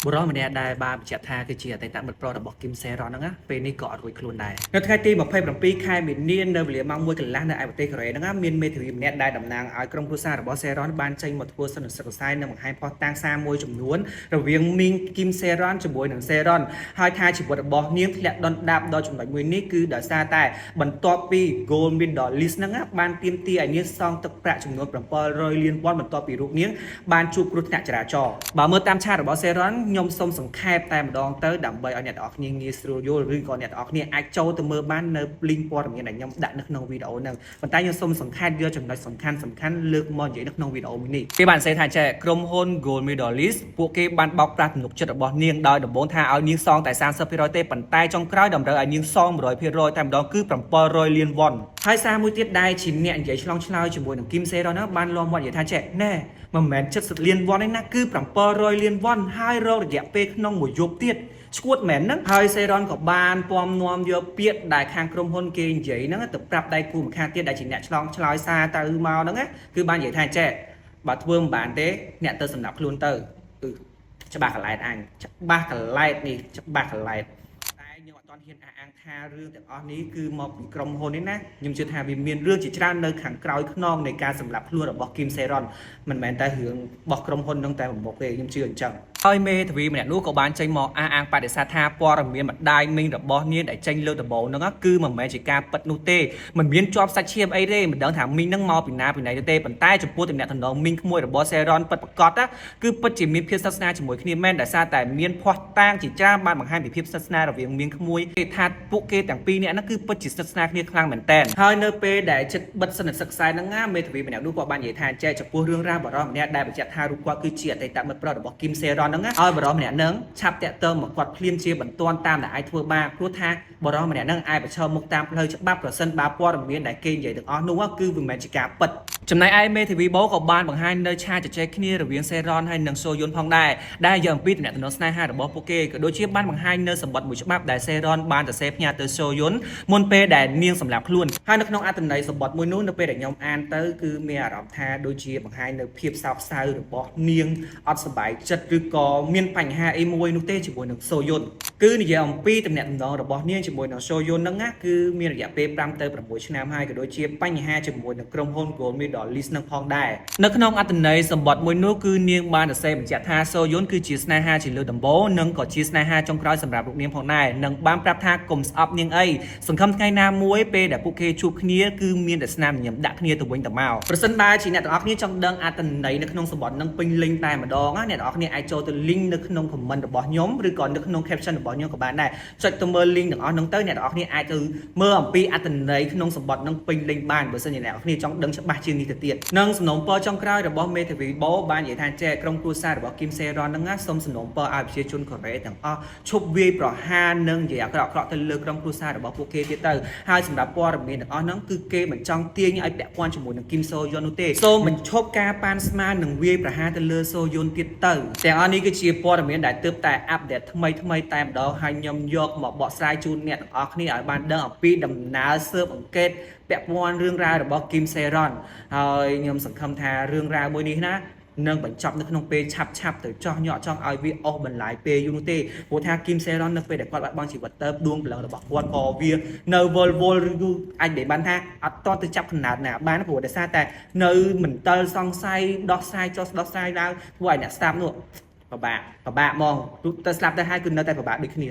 បុរសម្នាក់ដែលបានបញ្ជាក់ថាគឺជាអតីតមិត្តប្រុសរបស់គឹមសេរ៉នហ្នឹងណាពេលនេះក៏អត់រួចខ្លួនដែរនៅថ្ងៃទី27ខែមីនានៅវេលាម៉ោង1កន្លះនៅឯប្រទេសកូរ៉េហ្នឹងណាមានមេធាវីម្នាក់ដែលតំណាងឲ្យក្រុមគ្រួសាររបស់សេរ៉នបានចេញមកធ្វើសន្និសីទសរសើរនិងបង្ហាញភស្តុតាងសារមួយចំនួនរវាងមីងគឹមសេរ៉នជាមួយនឹងសេរ៉នហើយថាជីវិតរបស់នាងធ្លាក់ដុនដាបដល់ចំណុចមួយនេះគឺដោយសារតែបន្ទាប់ពី Gold Medalist ហ្នឹងណាបានទាមទារឲ្យនាងសងទឹកប្រាក់ចំនួន700លានវ៉ុនបន្ទាប់ពីរូបនាងបានជួបគ្រោះថ្នាក់ចរាចរណ៍បើមើលតាមឆាតរបស់សេរ៉នខ្ញុំសូមសង្ខេបតែម្ដងទៅដើម្បីឲ្យអ្នកទាំងអស់គ្នាងាយស្រួលយល់ឬក៏អ្នកទាំងអស់គ្នាអាចចូលទៅមើលបាននៅ link ព័ត៌មានដែលខ្ញុំដាក់នៅក្នុងវីដេអូហ្នឹងប៉ុន្តែខ្ញុំសូមសង្ខេបយកចំណុចសំខាន់លើកមកនិយាយនៅក្នុងវីដេអូមួយនេះគេបានសេថាចេះក្រុមហ៊ុន Gold Medalist ពួកគេបានបោកប្រាស់ទំនុកចិត្តរបស់នាងដោយដំបូងថាឲ្យនាងសងតែ30%ទេប៉ុន្តែចុងក្រោយតម្រូវឲ្យនាងសង100%តែម្ដងគឺ700លានវ៉ុនហើយសារមួយទៀតដែលជាអ្នកនិយាយឆ្លងឆ្លើយជាមួយនឹងគឹមសេរ៉នណាបានលំមាត់និយាយថាចេះណែមិនមែន70លានវ៉ុនទេណាគឺ700លានវ៉ុនហើយរករយៈពេលក្នុងមួយយប់ទៀតឈួតមែនហ្នឹងហើយសេរ៉នក៏បានពំនាំយកពាក្យដែលខាងក្រុមហ៊ុនគេនិយាយហ្នឹងទៅប្រាប់ដៃគូម្ខាងទៀតដែលជាអ្នកឆ្លងឆ្លើយសារទៅមកហ្នឹងគឺបាននិយាយថាចេះបើធ្វើមិនបានទេអ្នកទៅសម្រាប់ខ្លួនទៅច្បាស់កន្លែតអញច្បាស់កន្លែតនេះច្បាស់កន្លែតតែខ្ញុំអត់ទាន់ហ៊ានអះអាងថារឿងទាំងអស់នេះគឺមកពីក្រុមហ៊ុននេះណាខ្ញុំជឿថាវាមានរឿងជាច្រើននៅខាងក្រោយខ្នងនៃការសម្លាប់ខ្លួនរបស់គឹមសេរ៉នមិនមែនតែរឿងរបស់ក្រុមហ៊ុនហ្នឹងតែមុខទេខ្ញុំជឿអញ្ចឹងហើយមេធាវីម្នាក់នោះក៏បានចេញមកអះអាងបដិសេធថាព័ត៌មានម្ដាយមីងរបស់នាងដែលចេញលើកដំបូងហ្នឹងគឺមិនមែនជាការពិតនោះទេមិនមានជាប់សាច់ឈាមអីទេមិនដឹងថាមីងហ្នឹងមកពីណាពីណីទេប៉ុន្តែចំពោះទំនាក់ទំនងមីងក្មួយរបស់សេរ៉នពិតប្រាកដគឺពិតជាមានភាពស្និទ្ធស្នាលជាមួយគ្នាមែនដោយសារតែមានភ័ស្តុតាងជាច្រើនបានបង្ហាញពីភាពស្និទ្ធស្នាលរវាងមីងក្មួយគេថាពួកគេទាំងពីរនាក់ហ្នឹងគឺពិតជាស្និទ្ធស្នាលគ្នាខ្លាំងមែនតើហើយនៅពេលដែលចិត្តបិទសន្និសិទខ្សែហ្នឹងមេធាវីម្នាក់នោះក៏បាននិយាយថាចែកចំពោះរឿងរ៉ាវបរិសម្នាក់ដែលបញ្ជាក់ថារូបគាត់គឺជាអតីតមិត្តប្រុសរបស់គឹមសេរ៉នហ្នឹងឲ្យបរិសម្នាក់ហ្នឹងឆាប់តាក់ទងមកគាត់ភ្លាមជាបន្ទាន់តាមដែលអាចធ្វើបានព្រោះថាបរិសម្នាក់ហ្នឹងអាចប្រឈមមុខតាមផ្លូវច្បាប់ប្រសិនបើព័ត៌មានដែលគេនិយាយទាំងអស់នោះគឺវាមិនមែនជាការពិតចំណែកឯមេធាវីបូក៏បានបង្ហាញនៅឆាកជជែកគ្នារវាងសេរ៉នហើយនិងសូយុនផងដែរដែលយកអំពីទំនាក់ទំនងស្នេហារបស់ពួកគេក៏ដូចជាបានបង្ហាញនៅសម្បត្តិមួយច្បាប់ដែលសេរ៉នបានសរសេរផ្ញើទៅសូយុនមុនពេលដែលនាងសម្លាប់ខ្លួនហើយនៅក្នុងអត្ថន័យសម្បត្តិមួយនោះនៅពេលដែលខ្ញុំអានទៅគឺមានអារម្មណ៍ថាដូចជាបង្ហាញនៅភាពសោកសៅរបស់នាងអត់សប្បាយចិត្តឬក៏មានបញ្ហាអីមួយនោះទេជាមួយនឹងសូយុនគឺនិយាយអំពីទំនាក់ទំនងរបស់នាងជាមួយនឹងសូយុនហ្នឹងណាគឺមានរយៈពេល5ទៅ6ឆ្នាំហើយក៏ដូចជាបញ្ហាជាមួយនឹងក្រុមហ៊ុន Gold Medalist នឹងផងដែរនៅក្នុងអត្ថន័យសម្បត្តិមួយនោះគឺនាងបានសរសេរបញ្ជាក់ថាសូយុនគឺជាស្នេហាជាលើកដំបូងនិងក៏ជាស្នេហាចុងក្រោយសម្រាប់លោកនាងផងដែរនិងបានប្រាប់ថាកុំស្អប់នាងអីសង្ឃឹមថ្ងៃណាមួយពេលដែលពួកគេជួបគ្នាគឺមានតែស្នាមញញឹមដាក់គ្នាទៅវិញទៅមកប្រសិនបើជាអ្នកទាំងអស់គ្នាចង់ដឹងអត្ថន័យនៅក្នុងសម្បត្តិនឹងពេញលេញតែម្ដងអ្នកទាំងអស់គ្នាអាចចូលទៅ link នៅក្នុង comment របស់ខ្ញុំឬក៏នៅក្នុង caption របស់ខ្ញុំក៏បានដែរចុចទៅមើល link ទាំងអស់ហ្នឹងទៅអ្នកទាំងអស់គ្នាអាចទៅមើលអំពីអត្ថន័យក្នុងសម្បត្តិនឹងពេញលេញបានបើសិនជាអ្នកទាំងអស់គ្នាចង់ដឹងច្បាស់ជាងនេះទៅទៀតនិងសំណូមពរចុងក្រោយរបស់មេធាវីបូបាននិយាយថាចែកក្រុមគ្រួសាររបស់គឹមសេរ៉នហ្នឹងសូមសំណូមពរឲ្យប្រជាជនកូរ៉េទាំងអស់ឈប់វាយប្រហារនិងនិយាយអាក្រក់ៗទៅលើក្រុមគ្រួសាររបស់ពួកគេទៀតទៅហើយសម្រាប់ព័ត៌មានទាំងអស់ហ្នឹងគឺគេមិនចង់ទាញឲ្យពាក់ព័ន្ធជាមួយនឹងគឹមសូយុននោះទេសូមបញ្ឈប់ការប៉ាន់ស្មាននិងវាយប្រហារទៅលើសូយុនទៀតទៅទាំងអស់នេះគឺជាព័ត៌មានដែលទើបតែអាប់ដេតថ្មីតែម្ដងហើយខ្ញុំយកមកបកស្រាយជូនអ្នកទាំងអស់គ្នាឲ្យបានដឹងអំពីដំណើរស៊ើបអង្កេតពាក់ព័ន្ធរឿងរ៉ាវរបស់គឹមសេរ៉នហើយខ្ញុំសង្ឃឹមថារឿងរ៉ាវមួយនេះណានឹងបញ្ចប់នៅក្នុងពេលឆាប់ទៅចោះញក់ចង់ឲ្យវាអស់បន្លាយពេលយូរនោះទេព្រោះថាគឹមសេរ៉ននៅពេលដែលគាត់បាត់បង់ជីវិតទៅដួងព្រលឹងរបស់គាត់ក៏វានៅវល់ឬអាចនិយាយបានថាអត់តទៅចាប់ខណាតណាបានព្រោះដោយសារតែនៅមិនតល់សង្ស័យដោះស្រាយចោះដោះស្រាយឡើងធ្វើឲ្យអ្នកស្ដាប់នោះពិបាកហ្មងទៅស្លាប់ទៅហើយគឺនៅតែពិបាកដូចគ្នា